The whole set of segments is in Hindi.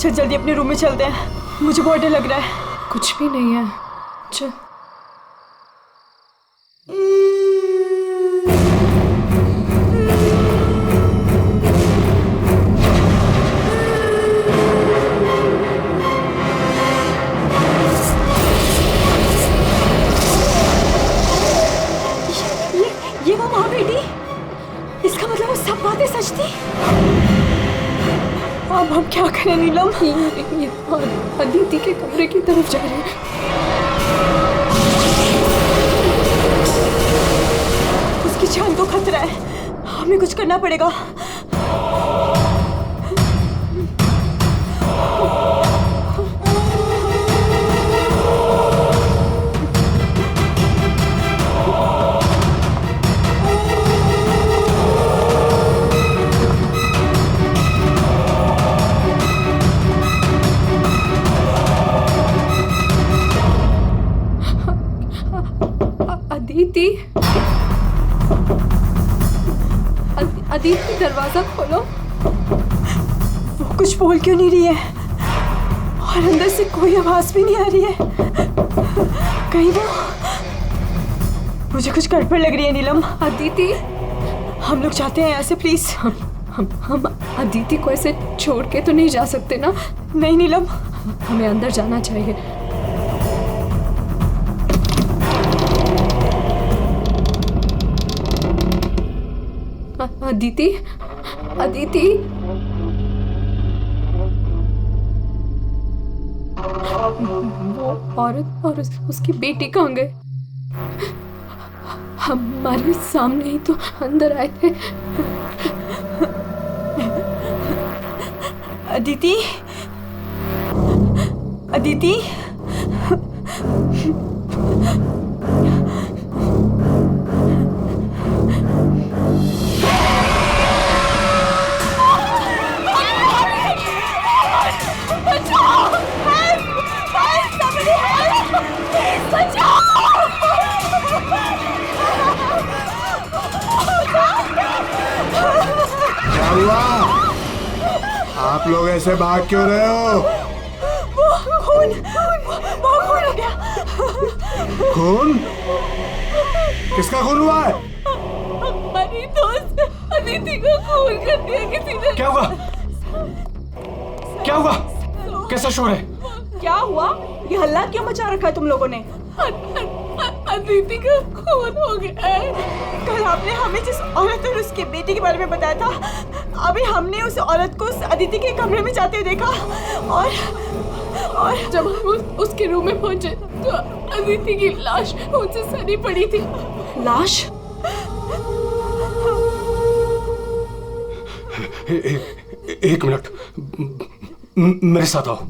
चल जल्दी अपने रूम में चलते हैं, मुझे बहुत डर लग रहा है। कुछ भी नहीं है, चल। ये वो माँ बेटी, इसका मतलब वो सब बातें सच थी। अब हम क्या करें नीलम? ये अदिति के कमरे की तरफ जा रहे हैं। उसकी जान को खतरा है, हमें कुछ करना पड़ेगा। अदिति, अदिति दरवाजा खोलो। वो कुछ बोल क्यों नहीं रही है और अंदर से कोई आवाज भी नहीं आ रही है? कहीं वो, मुझे कुछ गड़बड़ लग रही है नीलम। अदिति, हम लोग जाते हैं यहाँ से प्लीज। हम अदिति को ऐसे छोड़ के तो नहीं जा सकते ना? नहीं नीलम, हमें अंदर जाना चाहिए। अदिति, अदिति, वो औरत और उसकी बेटी कहाँ गए? हमारे सामने ही तो अंदर आए थे। अदिति, अदिति, क्या हुआ? आप लोग ऐसे भाग क्यों रहे हो? वो खून हो गया। खून? किसका खून हुआ है? हमारी दोस्त अदिति को खून कर दिया किसी ने। क्या हुआ? क्या हुआ? कैसा शोर है? क्या हुआ? ये हल्ला क्यों मचा रखा है तुम लोगों ने? अदिति का खून हो गया है। कल आपने हमें जिस औरत और उसके बेटे के बारे में बताया था, अभी हमने उस औरत को उस अदिति के कमरे में जाते हुए देखा और जब हम उसके रूम में पहुंचे तो अदिति की लाश उनसे सनी पड़ी थी। लाश? एक मिनट, मेरे साथ आओ।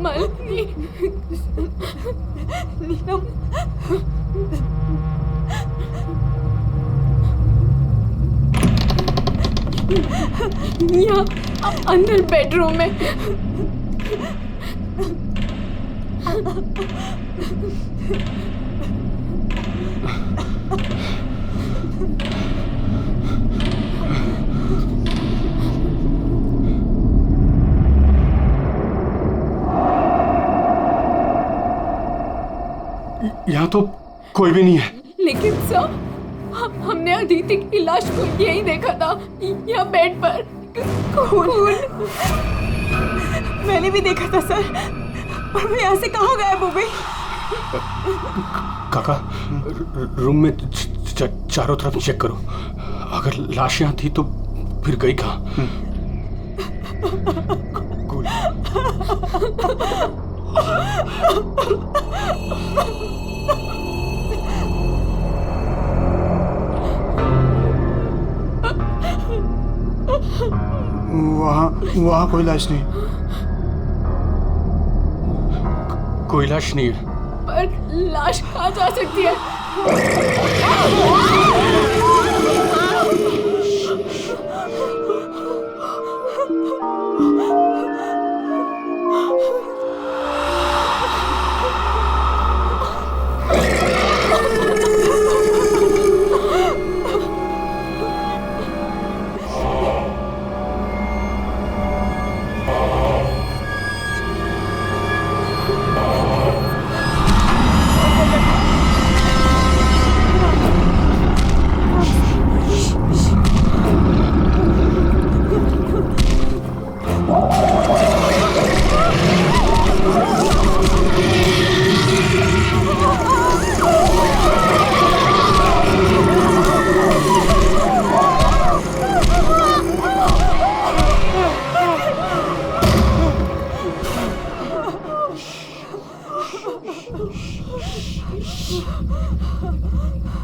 मालती, नीलम, यहाँ अंदर बेडरूम में। यहाँ तो कोई भी नहीं है। लेकिन सर, हमने अदिति की लाश को यही देखा था, यहाँ बेड पर खून। मैंने भी देखा था सर, और वो यहाँ से कहाँ गायब हो गई? काका, रूम में चारों तरफ चेक करो। अगर लाश यहाँ थी तो फिर गई कहाँ? वहाँ कोई लाश नहीं। कोई लाश नहीं है। पर लाश कहाँ जा सकती है?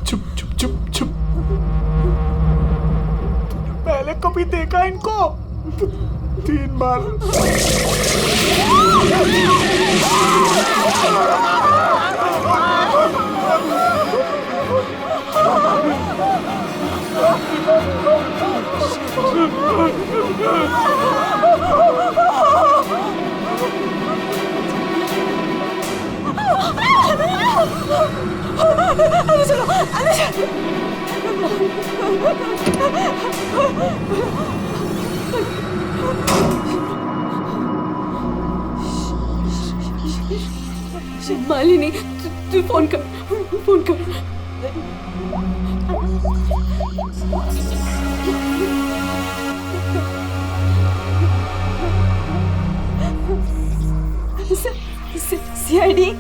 चुप चुप चुप चुप। पहले कभी देखा इनको? 3 बार। अंदर चलो, अंदर चलो। मालिनी, तू फोन कर, फोन कर। सीआईडी।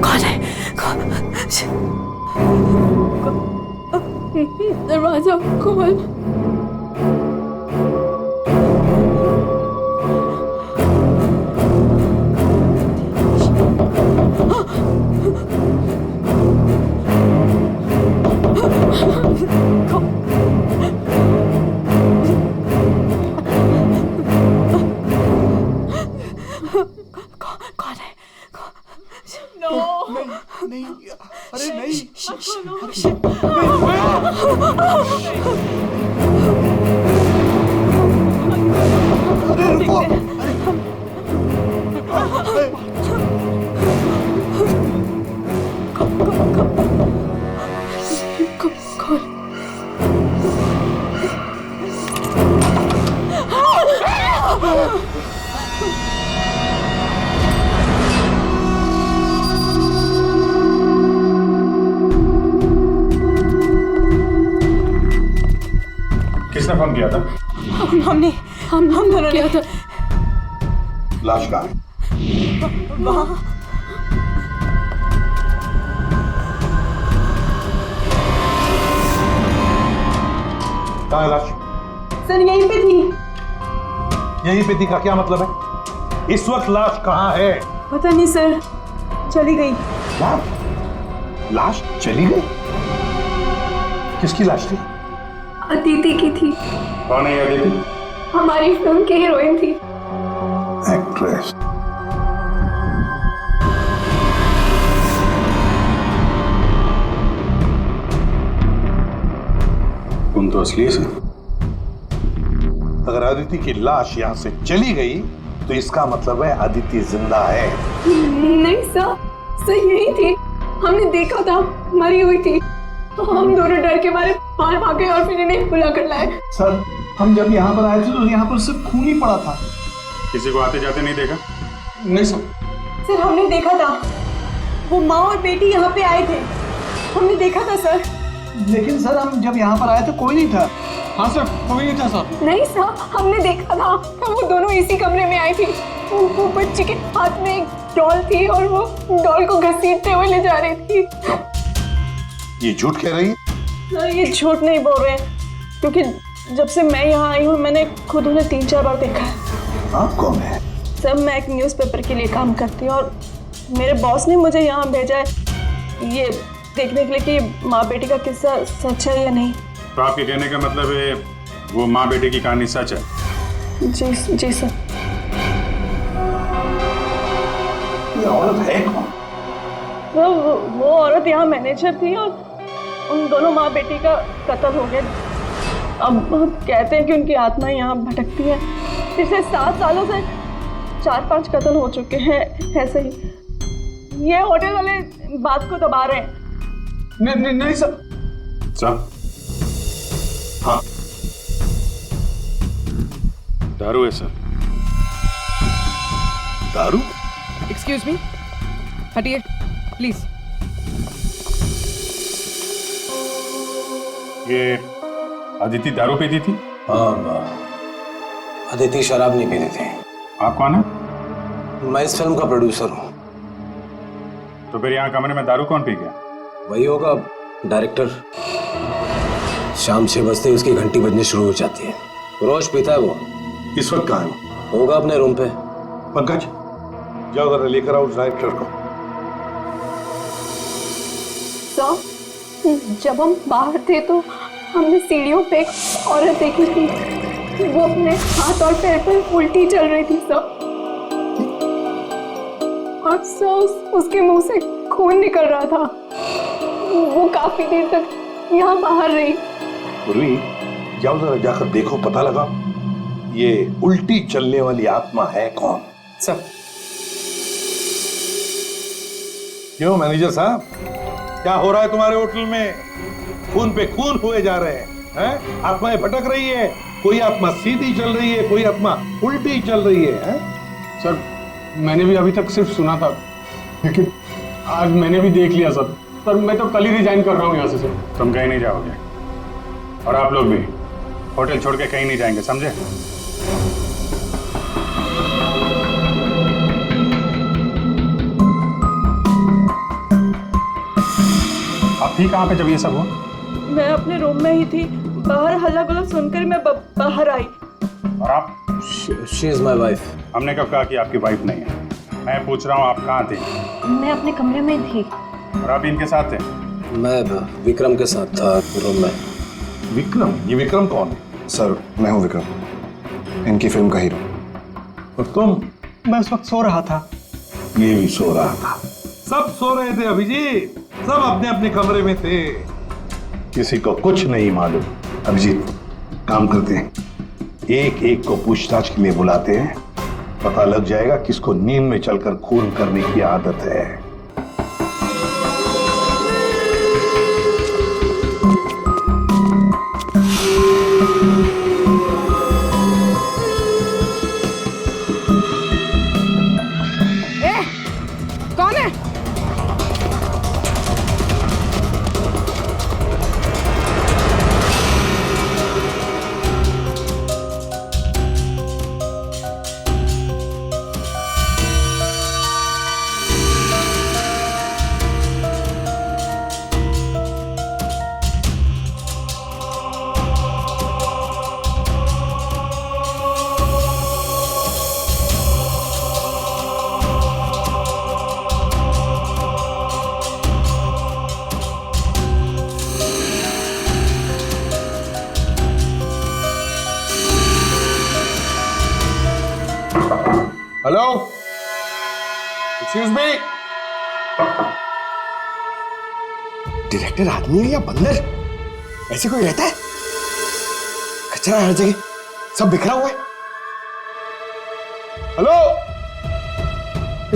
कौन है? दरवाजा खोल। कौन है? नहीं, अरे नहीं। अरे रुको। खोल। किसने फोन किया था? हम दोनों ने क्या था? लाश कहाँ है? वहाँ कहाँ है लाश? सर यहीं पे थी। यहीं पे थी का क्या मतलब है? इस वक्त लाश कहाँ है? पता नहीं सर, चली गई। क्या? लाश चली गई? किसकी लाश थी? अदिति की थी। कौन है ये अदिति? हमारी फिल्म की हीरोइन थी। एक्ट्रेस। तुम तो असली से। अगर अदिति की लाश यहाँ से चली गई तो इसका मतलब है अदिति जिंदा है। नहीं सर यही थी। हमने देखा था, मरी हुई थी। हम दोनों डर के मारे बाहर भागे और फिर इन्हें बुला कर लाए। सर हम जब यहाँ पर आए थे तो यहाँ पर सिर्फ खून ही पड़ा था। किसी को आते जाते नहीं देखा? नहीं सर। सर हमने देखा था, वो माँ और बेटी यहाँ पे आए थे। हमने देखा था सर। लेकिन सर हम जब यहाँ पर आए तो कोई नहीं था। हाँ सर कोई नहीं था सर। नहीं सर हमने देखा था, वो दोनों इसी कमरे में आई थी। वो बच्ची के हाथ में एक डॉल थी और वो डॉल को घसीटते हुए ले जा रही थी। ये झूठ कह रही है? सर ये झूठ नहीं बोल रहे हैं, क्योंकि जब से मैं यहाँ आई हूँ मैंने खुद उन्हें 3-4 बार देखा है। आप कौन है? सर मैं एक न्यूज़पेपर के लिए काम करती हूँ और मेरे बॉस ने मुझे यहाँ भेजा है ये देखने के लिए कि माँ बेटी का किस्सा सच है या नहीं। तो आपके कहने का मतलब है वो माँ बेटे की कहानी सच है? जी सर। ये औरत है कौन? तो वो औरत यहाँ मैनेजर थी और उन दोनों माँ बेटी का कत्ल हो गया। अब कहते हैं कि उनकी आत्मा यहाँ भटकती है। पिछले 7 सालों से 4-5 कत्ल हो चुके हैं ऐसे ही। ये होटल वाले बात को दबा रहे हैं। नहीं सर। सब हाँ। दारू है सर। दारू? एक्सक्यूज मी, हटिए प्लीज। ये अदिति दारू पीती थी? हाँ, अदिति शराब नहीं पीती थी। आप कौन है? मैं इस फिल्म का प्रोड्यूसर हूँ। तो फिर यहाँ कमरे में दारू कौन पी गया? वही होगा डायरेक्टर। शाम 6 बजते ही उसकी घंटी बजनी शुरू हो जाती है। रोज पीता है वो। इस वक्त कहाँ है? होगा अपने रूम पे। पंकज, जाओ जरा लेकर आओ उस डायरेक्टर को। सर, जब हम बाहर थे तो हमने सीढ़ियों पे एक औरत देखी थी। वो अपने हाथ और पैर पर उल्टी चल रही थी सर। और सर उसके मुंह से खून निकल रहा था। वो काफी देर तक यहाँ बाहर रही। पूर्वी, जाओ जरा जाकर देखो, पता लगा ये उल्टी चलने वाली आत्मा है कौन। सर। क्यों मैनेजर साहब, क्या हो रहा है तुम्हारे होटल में? खून पे खून हुए जा रहे हैं? आत्माएं भटक रही है। कोई आत्मा सीधी चल रही है, कोई आत्मा उल्टी चल रही है? सर मैंने भी अभी तक सिर्फ सुना था, लेकिन आज मैंने भी देख लिया सर। सर मैं तो कल ही रिजाइन कर रहा हूँ यहाँ से सर। तुम कहीं नहीं जाओगे और आप लोग भी होटल छोड़ के कहीं नहीं जाएंगे, समझे? आप थी कहाँ पे जब ये सब हुआ? मैं अपने रूम में ही थी, बाहर हल्ला गुल्ला सुनकर मैं बाहर आई। और आप? She is my wife. हमने कब कहा कि आपकी वाइफ नहीं है? मैं पूछ रहा हूँ आप कहाँ थे? मैं अपने कमरे में थी। और आप इनके साथ थे? मैं विक्रम के साथ था रूम में। विक्रम? ये विक्रम कौन है? सर मैं हूँ विक्रम, इनकी फिल्म का हीरो। और तुम? मैं उस वक्त सो रहा था। ये भी सो रहा था। सब सो रहे थे अभिजीत, सब अपने अपने कमरे में थे। किसी को कुछ नहीं मालूम। अभिजीत, काम करते हैं, एक एक को पूछताछ के लिए बुलाते हैं, पता लग जाएगा किसको नींद में चलकर खून करने की आदत है। कौन है? Hello, excuse me. डायरेक्टर आदमी है या बंदर? ऐसे कोई रहता है? कचरा हर जगह, सब बिखरा हुआ है। हेलो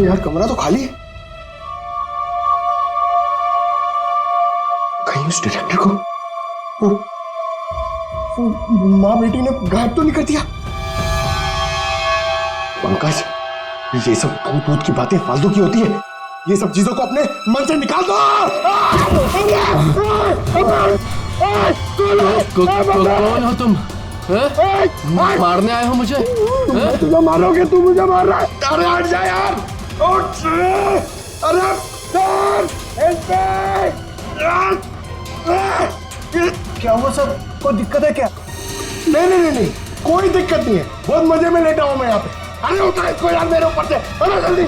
यार, कमरा तो खाली है। कहीं उस डायरेक्टर को वो माँ बेटी ने गायब तो नहीं कर दिया? पंकज, ये सब भूत भूत की बातें फालतू की होती है। ये सब चीजों को अपने मन से निकाल दो। कौन हो तुम? मारने आए हो मुझे? तुझे मारोगे, तू मुझे मार रहा है। अरे हट जा यार, उठ। अरे क्या हुआ सर? कोई दिक्कत है क्या? नहीं, कोई दिक्कत नहीं है। बहुत मजे में लेटा हूं मैं यहाँ पे। अरे उठा इसको यार मेरे ऊपर से। अरे जल्दी।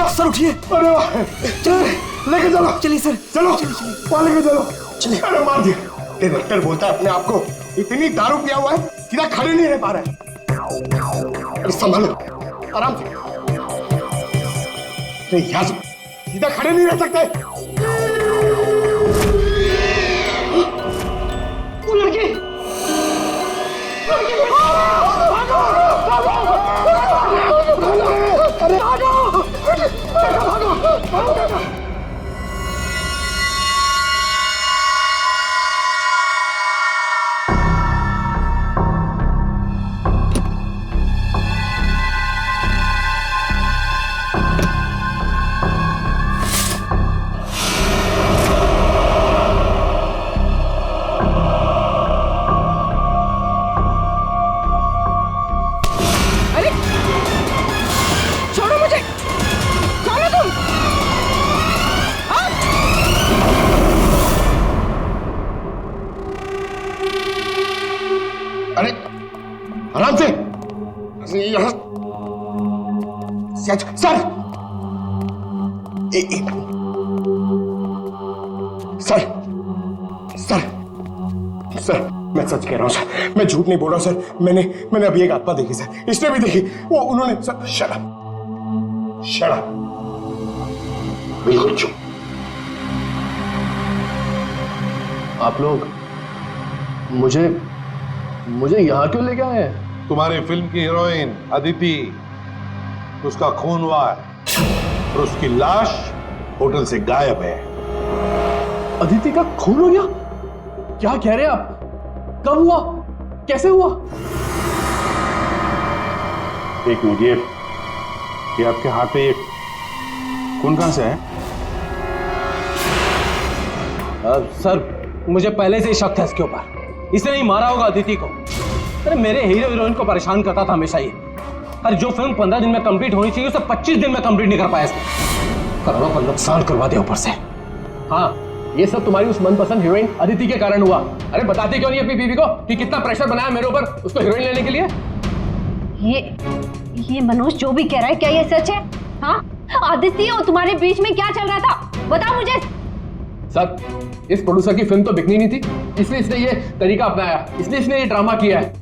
सर उठिए। अरे वाह, लेके चलो। चलिए सर, चलो वहाँ लेके चलो। चलिए। अरे मार दिया। डायरेक्टर बोलता है अपने आप को इतनी दारू पिया हुआ है, सीधा खड़े नहीं रह पा रहा है। अरे संभालो, आराम से। यहाँ सीधा खड़े नहीं रह सकते। वो लड़की अरे भागो! सर सर सर सर मैं सच कह रहा हूं सर, मैं झूठ नहीं बोल रहा हूं सर। मैंने अभी एक आत्मा देखी सर, इसने भी देखी। वो उन्होंने सर शराब बिल्कुल चुप। आप लोग मुझे यहाँ क्यों लेके आए हैं? तुम्हारी फिल्म की हीरोइन अदिति, उसका खून हुआ है और उसकी लाश होटल से गायब है। अदिति का खून हो गया? क्या कह रहे हैं आप? कब हुआ? कैसे हुआ? एक मिनट, ये आपके हाथ पे ये खून कहां से है? सर मुझे पहले से ही शक था इसके ऊपर। इसने नहीं मारा होगा अदिति को। अरे मेरे हीरो हीरोइन को परेशान करता था हमेशा ये। अरे जो फिल्म 15 दिन में कंप्लीट होनी चाहिए उसे 25 दिन में कंप्लीट नहीं कर पाया इसने। करोड़ों का नुकसान करवा दिया ऊपर से। हाँ, ये सब तुम्हारी उस मनपसंद हीरोइन अदिति के कारण हुआ। अरे बताते क्यों नहीं अपनी बीवी को कि कितना प्रेशर बनाया मेरे ऊपर उसको हीरोइन लेने के लिए? ये मनोज जो भी कह रहा है, क्या ये सच है? हाँ, आदित्य और तुम्हारे बीच में क्या चल रहा था? बताओ मुझे। सर, इस प्रोड्यूसर की फिल्म तो बिकनी नहीं थी, इसलिए इसने ये तरीका अपनाया, इसलिए इसने ये ड्रामा किया है।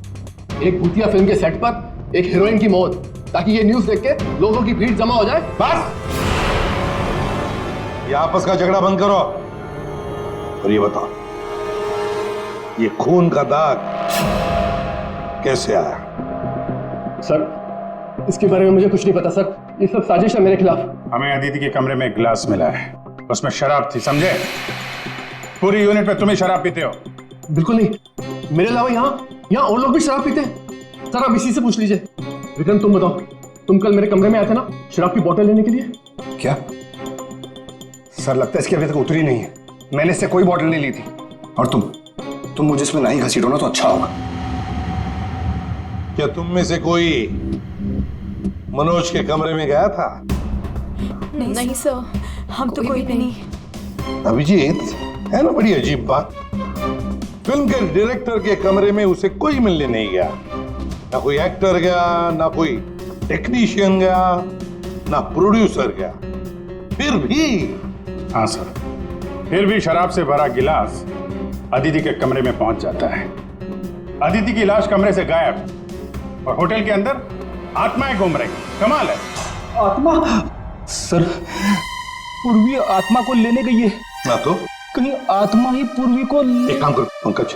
एक भूतिया फिल्म के सेट पर एक हीरोइन की मौत, ताकि ये न्यूज़ देख के लोगों की भीड़ जमा हो जाए। बस, ये आपस का झगड़ा बंद करो और ये बताओ, ये खून का दाग कैसे आया? सर, इसके बारे में मुझे कुछ नहीं पता सर। ये सब साजिश है मेरे खिलाफ। हमें अदिति के कमरे में एक गिलास मिला है, उसमें शराब थी, समझे? पूरी यूनिट पे तुम ही शराब पीते हो। बिल्कुल नहीं, मेरे अलावा यहाँ और लोग भी शराब पीते हैं। सर आप इसी से पूछ लीजिए। विक्रम तुम बताओ, तुम कल मेरे कमरे में आए थे ना शराब की बोतल लेने के लिए? क्या सर, लगता है इसकी अभी तक उतरी नहीं है। मैंने इससे कोई बोतल नहीं ली थी। और तुम मुझे इसमें नहीं घसीटो ना तो अच्छा होगा। क्या तुम में से कोई मनोज के कमरे में गया था? नहीं सर, हम तो कोई भी नहीं। अभिजीत, है ना बड़ी अजीब बात। फिल्म के डायरेक्टर के कमरे में उसे कोई मिलने नहीं गया, ना कोई एक्टर गया, ना कोई टेक्नीशियन गया, ना प्रोड्यूसर गया। फिर भी हाँ सर, फिर भी शराब से भरा गिलास अदिति के कमरे में पहुंच जाता है। अदिति की लाश कमरे से गायब और होटल के अंदर आत्माएं घूम रही। कमाल है। आत्मा? सर, पूर्वी आत्मा को लेने गई है। ना तो कहीं आत्मा ही पूर्वी को एक काम करो पंकज,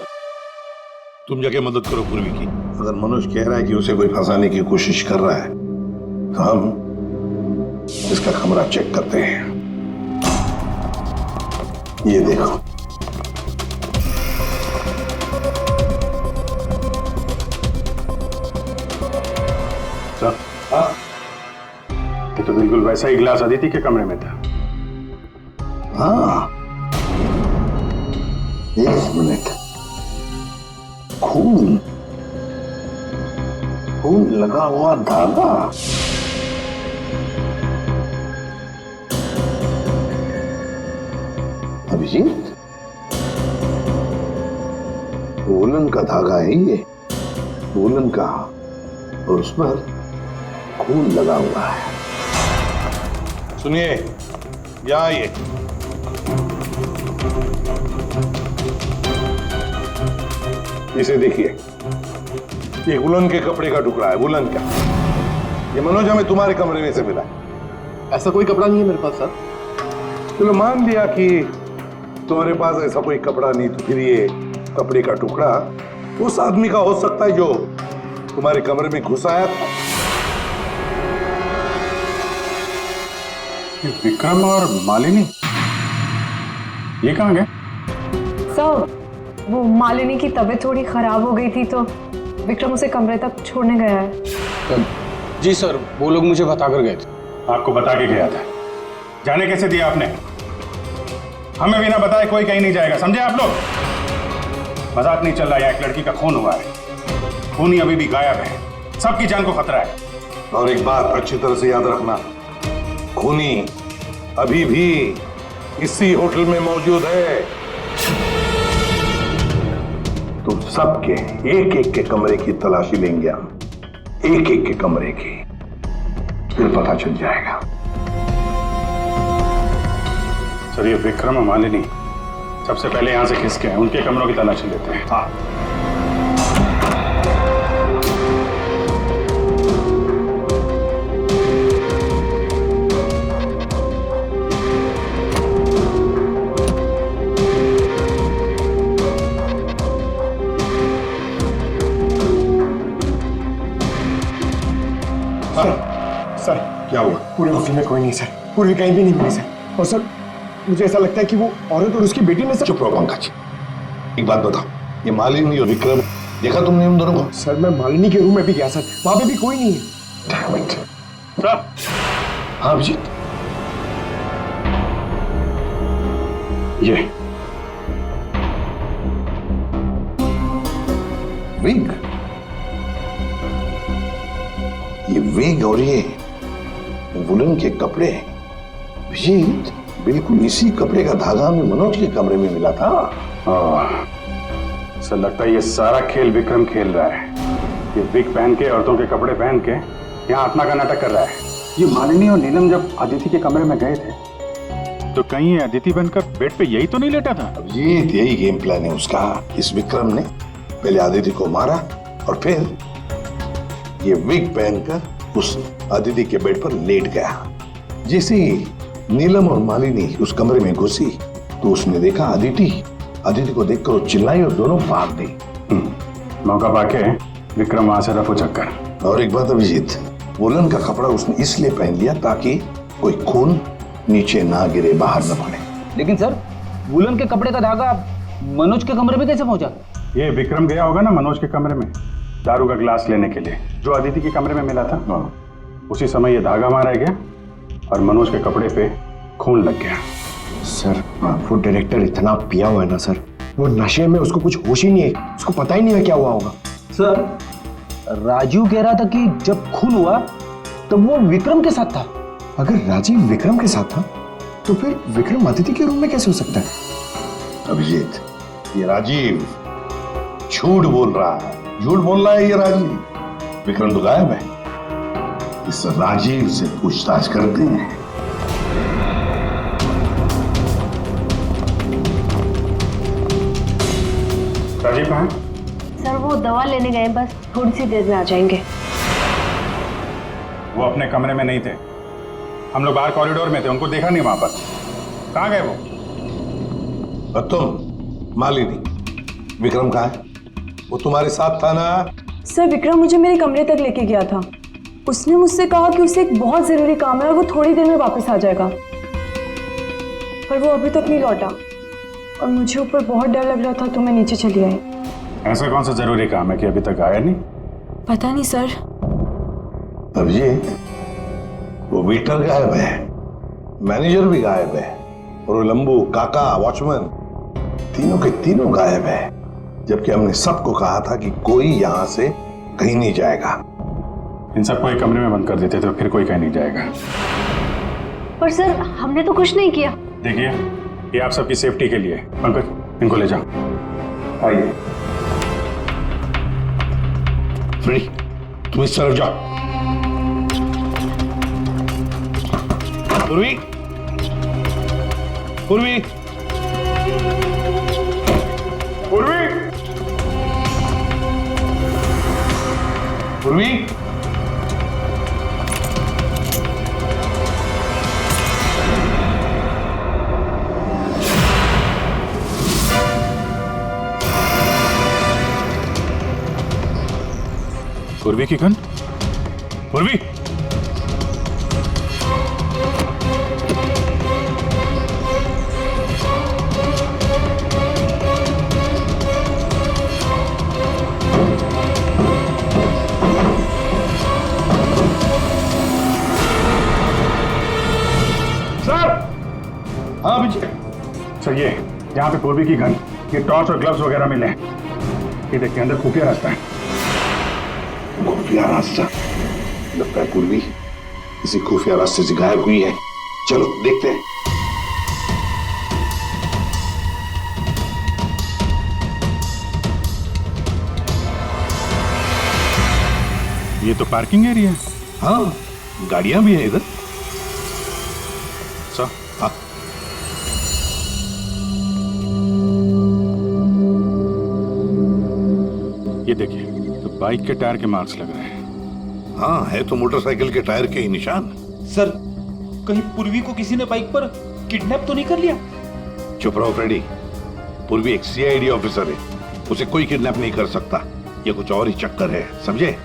तुम जाके मदद करो पूर्वी की। अगर मनोज कह रहा है कि उसे कोई फंसाने की कोशिश कर रहा है तो हम इसका कमरा चेक करते हैं। ये देखो, सर, ये तो बिल्कुल वैसा ही गिलास अदिति के कमरे में था। हाँ, एक मिनट, खून लगा हुआ धागा। अभिजीत, वूलन का धागा है ये, वूलन का, और उस पर खून लगा हुआ है। सुनिए, यहाँ आइए। इसे देखिए, ये वुलन के कपड़े का टुकड़ा है, वुलन का। ये मनोज हमें तुम्हारे कमरे में से मिला। ऐसा कोई कपड़ा नहीं है मेरे पास सर। चलो मान लिया कि तुम्हारे पास ऐसा कोई कपड़ा नहीं, तो फिर ये कपड़े का टुकड़ा उस आदमी का हो सकता है जो तुम्हारे कमरे में घुस आया था। विक्रम और मालिनी ये कहाँ गए? सर, वो मालिनी की तबीयत थोड़ी खराब हो गई थी तो विक्रम उसे कमरे तक छोड़ने गया है। जी सर, वो लोग मुझे बता कर गए थे। आपको बता के गया था? जाने कैसे दिया आपने? हमें बिना बताए कोई कहीं नहीं जाएगा, समझे आप लोग? मजाक नहीं चल रहा है, एक लड़की का खून हुआ है, खूनी अभी भी गायब है, सबकी जान को खतरा है। और एक बात अच्छी तरह से याद रखना, खूनी अभी भी इसी होटल में मौजूद है। तुम सबके एक एक के कमरे की तलाशी लेंगे हम, एक एक के कमरे की, फिर पता चल जाएगा। सर ये विक्रम और मालिनी सबसे पहले यहां से खिसके हैं, उनके कमरों की तलाशी लेते हैं। हाँ, सर क्या हुआ? पूरे ऑफिस में कोई नहीं सर, पूरी कहीं भी नहीं मिली सर। और सर मुझे ऐसा लगता है कि वो औरत और उसकी बेटी ने सर। चुप रहो पंकज, एक बात बताओ, ये मालिनी और विक्रम देखा तुमने उन दोनों को? सर मैं मालिनी के रूम में भी गया सर, वहां पे भी कोई नहीं है। Damn it. सर हाँ अभिजीत, ये विग, ये विग और ये वुलन के कपड़े, अभिजीत बिल्कुल इसी कपड़े का धागा हमें मनोज के कमरे में मिला था। सर लगता है ये सारा खेल विक्रम खेल रहा है। ये विग पहन के, औरतों के कपड़े पहन के यहाँ आत्मा का नाटक कर रहा है। ये मालिनी और नीलम जब अदिति के कमरे में गए थे तो कहीं ये अदिति बनकर बेड पे यही तो नहीं लेटा था? अभिजीत यही गेम प्लान है उसका। इस विक्रम ने पहले अदिति को मारा और फिर ये विग पहनकर उस अदिति के बेड पर लेट गया। जैसे ही नीलम और मालिनी उस कमरे में घुसी तो उसने देखा अदिति को देखकर वो चिल्लाई और दोनों भाग गई। मौका पाके विक्रम वहां से रफू चक्कर। और एक बात अभिजीत, वुलन का कपड़ा उसने इसलिए पहन लिया ताकि कोई खून नीचे ना गिरे, बाहर न पड़े। लेकिन सर वुलन के कपड़े का धागा मनोज के कमरे में कैसे पहुंचा? ये विक्रम गया होगा ना मनोज के कमरे में दारू का ग्लास लेने के लिए, जो अदिति के कमरे में मिला था। उसी समय ये धागा मारा गया और मनोज के कपड़े पे खून लग गया। सर वो डायरेक्टर इतना पिया हुआ है ना सर, वो नशे में उसको कुछ होश ही नहीं है, उसको पता ही नहीं है क्या हुआ होगा। सर राजू कह रहा था कि जब खून हुआ तब वो विक्रम के साथ था। अगर राजीव विक्रम के साथ था तो फिर विक्रम अदिति के रूम में कैसे हो सकता है? अभिजीत ये राजीव झूठ बोल रहा है, झूठ बोल रहा है ये राजीव। विक्रम तो गायब है, इस राजीव से पूछताछ करते हैं। राजीव कहाँ है? सर वो दवा लेने गए, बस थोड़ी सी देर में आ जाएंगे। वो अपने कमरे में नहीं थे, हम लोग बाहर कॉरिडोर में थे, उनको देखा नहीं वहां पर। कहाँ गए वो? और तुम मालिनी, विक्रम कहाँ है? वो तुम्हारे साथ था ना? सर विक्रम मुझे मेरे कमरे तक लेके गया था। उसने मुझसे कहा कि उसे एक बहुत जरूरी काम है और वो थोड़ी देर में वापस आ जाएगा, पर वो अभी तक नहीं लौटा और मुझे ऊपर बहुत डर लग रहा था तो मैं नीचे चली आई। ऐसा कौन सा जरूरी काम है कि अभी तक आया नहीं? पता नहीं सर। अभिजीत वो वेटर गायब है, मैनेजर भी गायब है और वो लंबू, काका, वॉचमैन तीनों के तीनों गायब है, जबकि हमने सबको कहा था कि कोई यहां से कहीं नहीं जाएगा। इन सबको एक कमरे में बंद कर देते तो फिर कोई कहीं नहीं जाएगा। पर सर हमने तो कुछ नहीं किया। देखिए ये आप सबकी सेफ्टी के लिए। पंकज इनको ले जाओ। आइए फ्री, तुम इस तरफ जाओ। पूर्वी, पूर्वी, पूर्वी, पूर्वी। पूर्वी की गन? पूर्वी, हाँ अभिजीत। सर ये यहाँ पे पूर्वी की गन, ये टॉर्च और ग्लव्स वगैरह मिले हैं। ये देखिए अंदर खुफिया रास्ता है। खुफिया रास्ता? लगता है पूर्वी किसी खुफिया रास्ते से गायब हुई है। चलो देखते हैं। ये तो पार्किंग एरिया है। हाँ, गाड़ियां भी हैं इधर। सर, हाँ। ये देखिए, तो बाइक के टायर के मार्क्स लग रहे हैं। हाँ, है तो मोटरसाइकिल के टायर के ही निशान। सर, कहीं पूर्वी को किसी ने बाइक पर किडनैप तो नहीं कर लिया? चुप रहो फ्रेडी। पूर्वी एक सीआईडी ऑफिसर है, उसे कोई किडनैप नहीं कर सकता। ये कुछ और ही चक्कर है, समझे?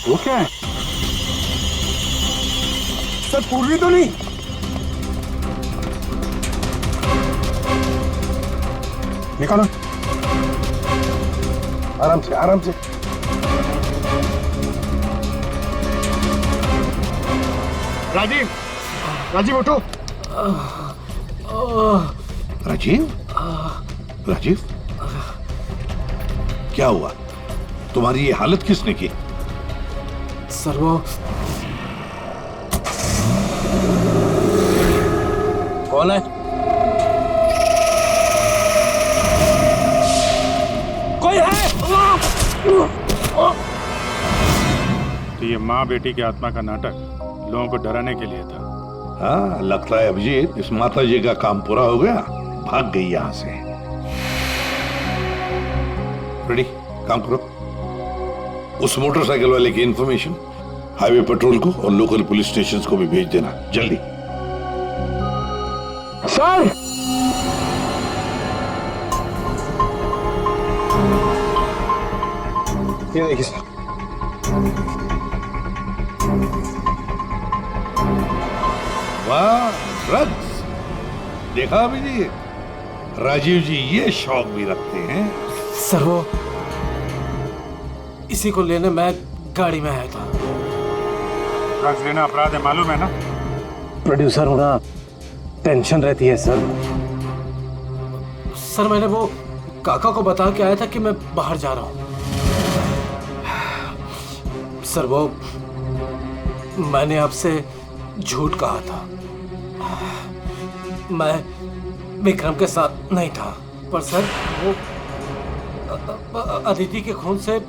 वो क्या है? सर पूर्वी तो नहीं? निकालो, आराम से आराम से। राजीव, राजीव उठो। राजीव, राजीव, क्या हुआ? तुम्हारी ये हालत किसने की? सर वो कौन है? कोई है? तो ये माँ बेटी की आत्मा का नाटक लोगों को डराने के लिए था। हाँ, लगता है अभिजीत इस माता जी का काम पूरा हो गया, भाग गई यहां से। रेडी, काम करो। उस मोटरसाइकिल वाले की इंफॉर्मेशन हाईवे पेट्रोल को और लोकल पुलिस स्टेशन को भी भेज देना, जल्दी। सर, ये देखिए सर। वाह, ड्रग्स! देखा अभिजीत, राजीव जी ये शौक भी रखते हैं। सर वो इसी को लेने मैं गाड़ी में आया था। ड्रग्स लेना अपराध है, मालूम है ना? प्रोड्यूसर होना टेंशन रहती है सर। सर मैंने वो काका को बता के आया था कि मैं बाहर जा रहा हूँ। सर वो मैंने आपसे झूठ कहा था। मैं विक्रम के साथ नहीं था, पर सर वो अदिति के खून से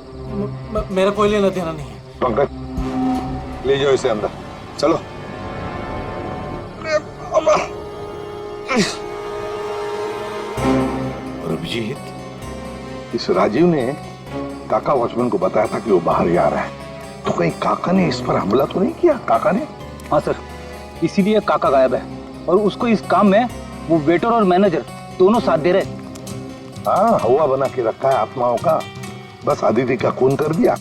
मेरा कोई लेना देना नहीं है। पंकज, ले जाओ इसे अंदर, चलो। और अभिजीत, इस राजीव ने काका वॉचमैन को बताया था कि वो बाहर जा रहा है, तो कहीं काका ने इस पर हमला तो नहीं किया? काका ने? हाँ सर, इसीलिए काका गायब है और उसको इस काम में वो वेटर और मैनेजर दोनों साथ दे रहे। हाँ, हवा बना के रखा है आत्माओं का। बस आदित्य का खून कर दिया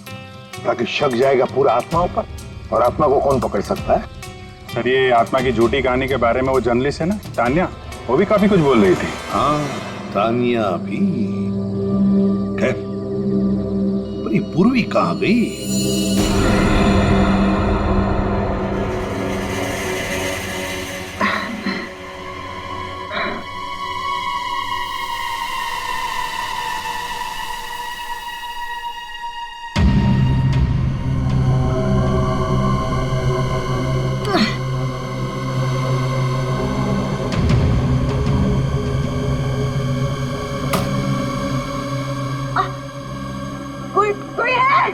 ताकि शक जाएगा पूरा आत्माओं पर, और आत्मा को कौन पकड़ सकता है? सर, ये आत्मा की झूठी कहानी के बारे में वो जर्नलिस्ट है ना, तान्या, वो भी काफी कुछ बोल रही थी। हाँ, तानिया भी। खैर, पर ये पूर्वी कहाँ गई? कोई है?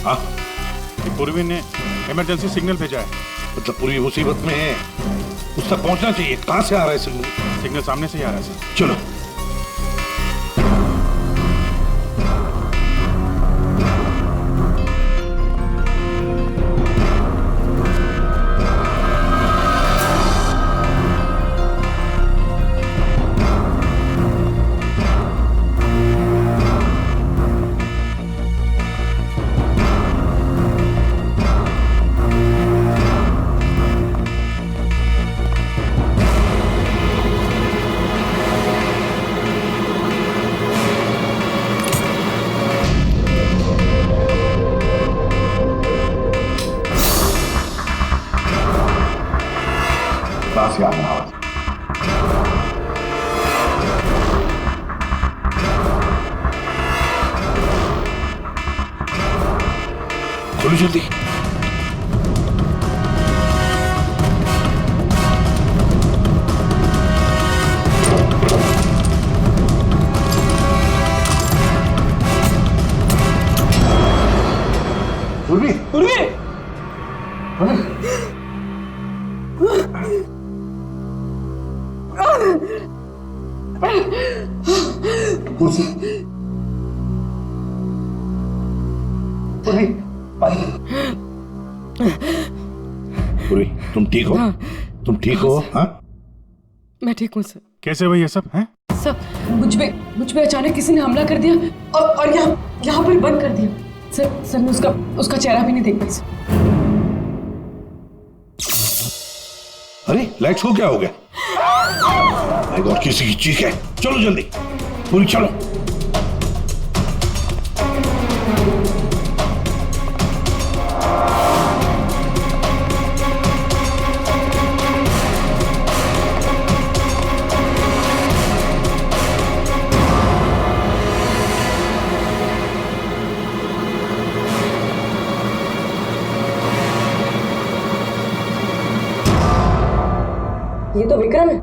हाँ पूर्वी ने इमरजेंसी सिग्नल भेजा है। मतलब पूरी मुसीबत में है, उस तक पहुंचना चाहिए। कहां से आ रहा है सिग्नल? सिग्नल सामने से ही आ रहा है सर। चलो। पास याद ना आवाज। खोलो जल्दी। पूर्वी, पूर्वी, पूर्वी, पूर्वी, तुम ठीक हो? तुम ठीक हो? हाँ? मैं ठीक हूँ सर। कैसे हुई ये सब हैं? सर मुझ पे अचानक किसी ने हमला कर दिया और यहाँ पर बंद कर दिया। सर मैं उसका चेहरा भी नहीं देख पाई सर। अरे लाइट्स को क्या हो गया? माय गॉड, किसी की चीख है। चलो जल्दी, पूरी चलो। ये तो विक्रम है।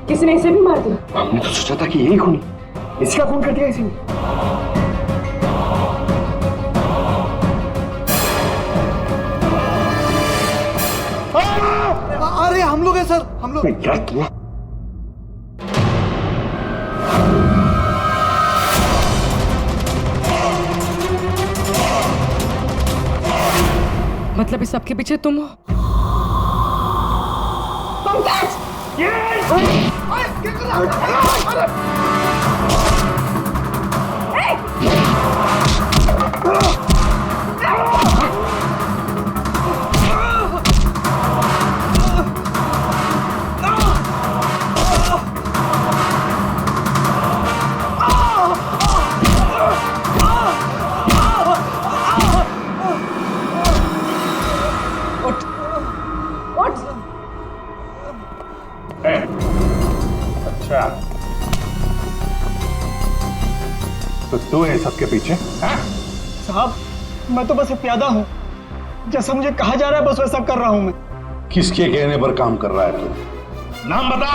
किसी ने इसे भी मार दिया। हमने तो सोचा था कि यही खूनी, इसका खून कर दिया इसी ने। अरे हम लोग हैं सर, हम लोग। क्या किया? मतलब इस सबके पीछे तुम हो? अच्छा, तो तू है सबके पीछे? साहब मैं तो बस एक प्यादा हूँ, जैसा मुझे कहा जा रहा है बस वैसा कर रहा हूँ मैं। किसके कहने पर काम कर रहा है तू? नाम बता।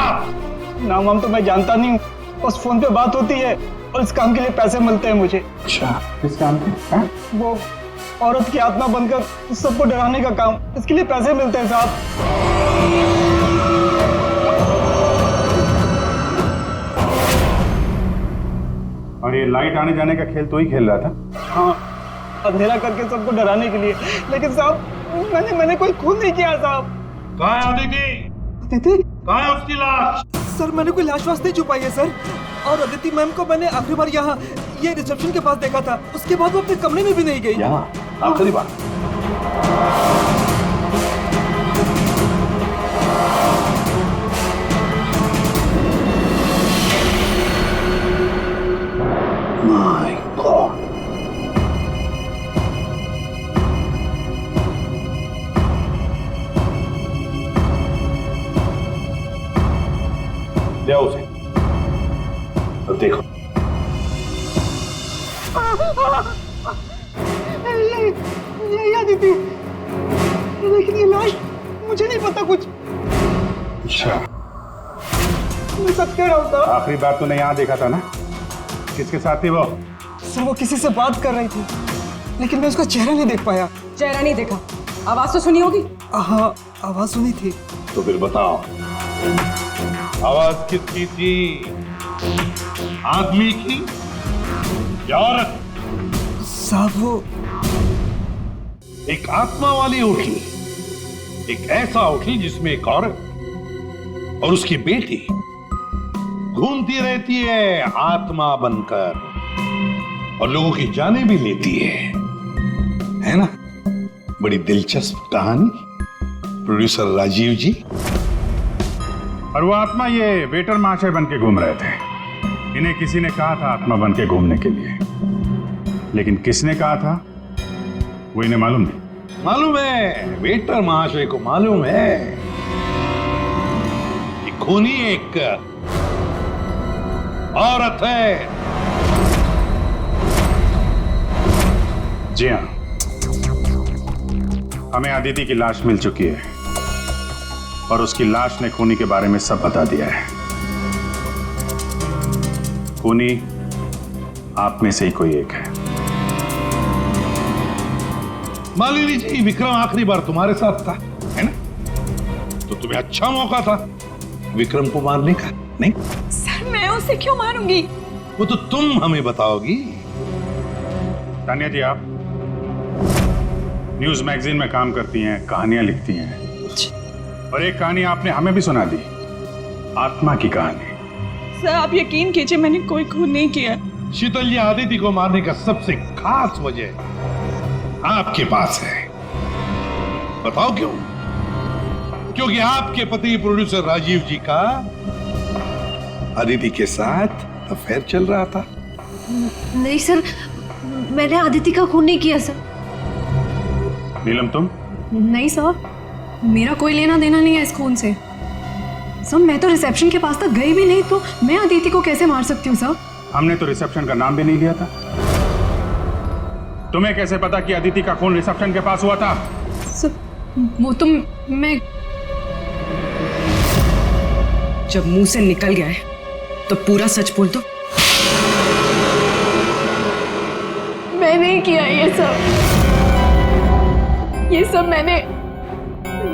नाम वाम तो मैं जानता नहीं हूँ, बस फोन पे बात होती है और इस काम के लिए पैसे मिलते हैं मुझे। अच्छा, किस काम पे? वो औरत की आत्मा बनकर सबको डराने का काम, इसके लिए पैसे मिलते हैं साहब। और ये लाइट आने जाने का खेल तो ही खेल रहा था? हाँ, अंधेरा करके सबको डराने के लिए। लेकिन साहब मैंने कोई खून नहीं किया साहब। कहाँ है अदिति? अदिति? कहाँ है उसकी लाश? सर मैंने कोई लाश वाश नहीं छुपाई है सर। और अदिति मैम को मैंने आखिरी बार यहाँ ये रिसेप्शन के पास देखा था, उसके बाद वो अपने कमरे में भी नहीं गई। यहाँ आखिरी बार? My God. ले आओ उसे। अब देखो। ये दीदी, लेकिन ये लाश मुझे नहीं पता कुछ। अच्छा, मैं सच कह रहा हूँ साहब। आखिरी बार तूने यहाँ देखा था ना? किसके साथ थी वो? सर वो किसी से बात कर रही थी, लेकिन मैं उसका चेहरा नहीं देख पाया। चेहरा नहीं देखा, आवाज तो सुनी होगी। हाँ, आवाज सुनी थी। तो फिर बताओ, आवाज किसकी थी? आदमी की या औरत? साहब वो एक आत्मा वाली होटल, एक ऐसा होटल जिसमें एक औरत और उसकी बेटी घूमती रहती है आत्मा बनकर और लोगों की जानें भी लेती है ना? बड़ी दिलचस्प कहानी, प्रोड्यूसर राजीव जी। और वो आत्मा ये वेटर महाशय बन के घूम रहे थे। इन्हें किसी ने कहा था आत्मा बन के घूमने के लिए, लेकिन किसने कहा था वो इन्हें मालूम नहीं। मालूम है, वेटर महाशय को मालूम है कि खूनी एक औरत है। जी हाँ, हमें अदिति की लाश मिल चुकी है और उसकी लाश ने खूनी के बारे में सब बता दिया है। खूनी आप में से ही कोई एक है। मालिनी जी, विक्रम आखिरी बार तुम्हारे साथ था, है ना? तो तुम्हें अच्छा मौका था विक्रम को मारने का, नहीं? सर मैं उसे क्यों मारूंगी? वो तो तुम हमें बताओगी। तानिया जी, आप न्यूज मैगजीन में काम करती हैं, कहानियां लिखती हैं, और एक कहानी आपने हमें भी सुना दी, आत्मा की कहानी। सर आप यकीन कीजिए, मैंने कोई खून नहीं किया। शीतल जी, आदिति को मारने का सबसे खास वजह आपके पास है। बताओ क्यों? क्योंकि आपके पति प्रोड्यूसर राजीव जी का आदिति के साथ अफेयर चल रहा था। नहीं सर, मैंने आदिति का खून नहीं किया सर। नीलम तुम? नहीं सर, मेरा कोई लेना देना नहीं है इस खून से। सर मैं तो रिसेप्शन के पास तक गई भी नहीं, तो मैं आदिति को कैसे मार सकती हूँ सर? हमने तो रिसेप्शन का नाम भी नहीं लिया था। तुम्हें कैसे पता कि अदिति का खून रिसेप्शन के पास हुआ था? सर वो तो मैं जब मुंह से निकल गया है तो पूरा सच बोल दो। मैं नहीं किया ये सब मैंने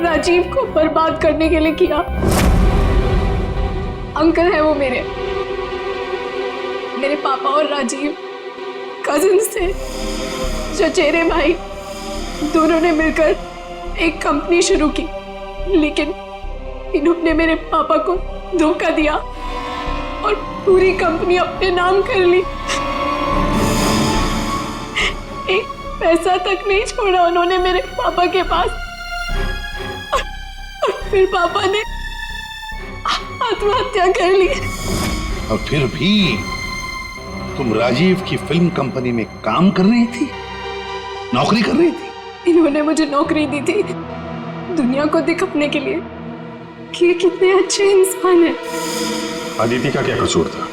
राजीव को बर्बाद करने के लिए किया। अंकल है वो मेरे पापा और राजीव कजिन्स थे, चचेरे भाई। दोनों ने मिलकर एक कंपनी शुरू की, लेकिन इन्होंने मेरे पापा को धोखा दिया और पूरी कंपनी अपने नाम कर ली। एक पैसा तक नहीं छोड़ा उन्होंने मेरे पापा के पास। और फिर पापा ने आत्महत्या कर ली। और फिर भी तुम राजीव की फिल्म कंपनी में काम कर रही थी, नौकरी कर रही थी। इन्होंने मुझे नौकरी दी थी दुनिया को दिखाने के लिए कि ये कितने अच्छे इंसान हैं। अदिति का क्या कसूर था?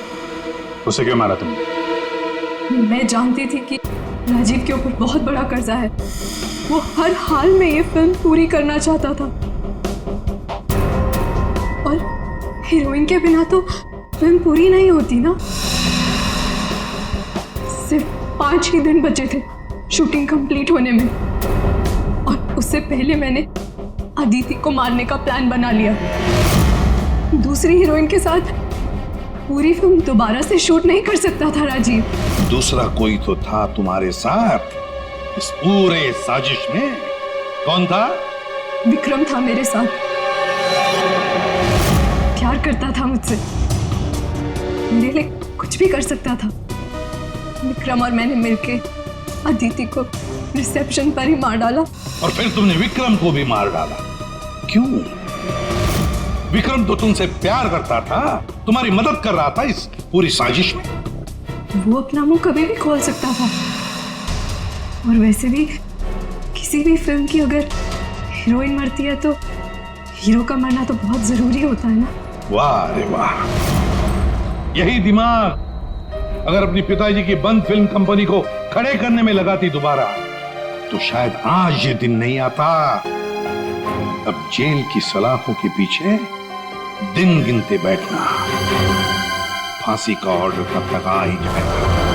उसे क्यों मारा तुमने? मैं जानती थी कि राजीव के ऊपर बहुत बड़ा कर्जा है। वो हर हाल में ये फिल्म पूरी करना चाहता था, और हीरोइन के बिना तो फिल्म पूरी नहीं होती ना। सिर्फ 5 ही दिन बचे थे शूटिंग कंप्लीट होने में, और उससे पहले मैंने अदिति को मारने का प्लान बना लिया। दूसरी हीरोइन के साथ पूरी फिल्म दोबारा से शूट नहीं कर सकता था राजीव। दूसरा कोई तो था तुम्हारे साथ इस पूरे साजिश में। कौन था? विक्रम था मेरे साथ। प्यार करता था मुझसे, मेरे लिए कुछ भी कर सकता था। विक्रम और मैंने मिलके अदिति को रिसेप्शन पर ही मार डाला। और फिर तुमने विक्रम को भी मार डाला। क्यों? विक्रम तो तुमसे प्यार करता था, तुम्हारी मदद कर रहा था इस पूरी साजिश में। वो अपना मुंह कभी भी खोल सकता था, और वैसे भी किसी भी फिल्म की अगर हीरोइन मरती है तो हीरो का मरना तो बहुत जरूरी होता है ना। वाह रे वाह, यही दिमाग अगर अपनी पिताजी की बंद फिल्म कंपनी को खड़े करने में लगाती दोबारा, तो शायद आज ये दिन नहीं आता। अब जेल की सलाखों के पीछे दिन गिनते बैठना, फांसी का ऑर्डर तब तक आ ही जाएगा।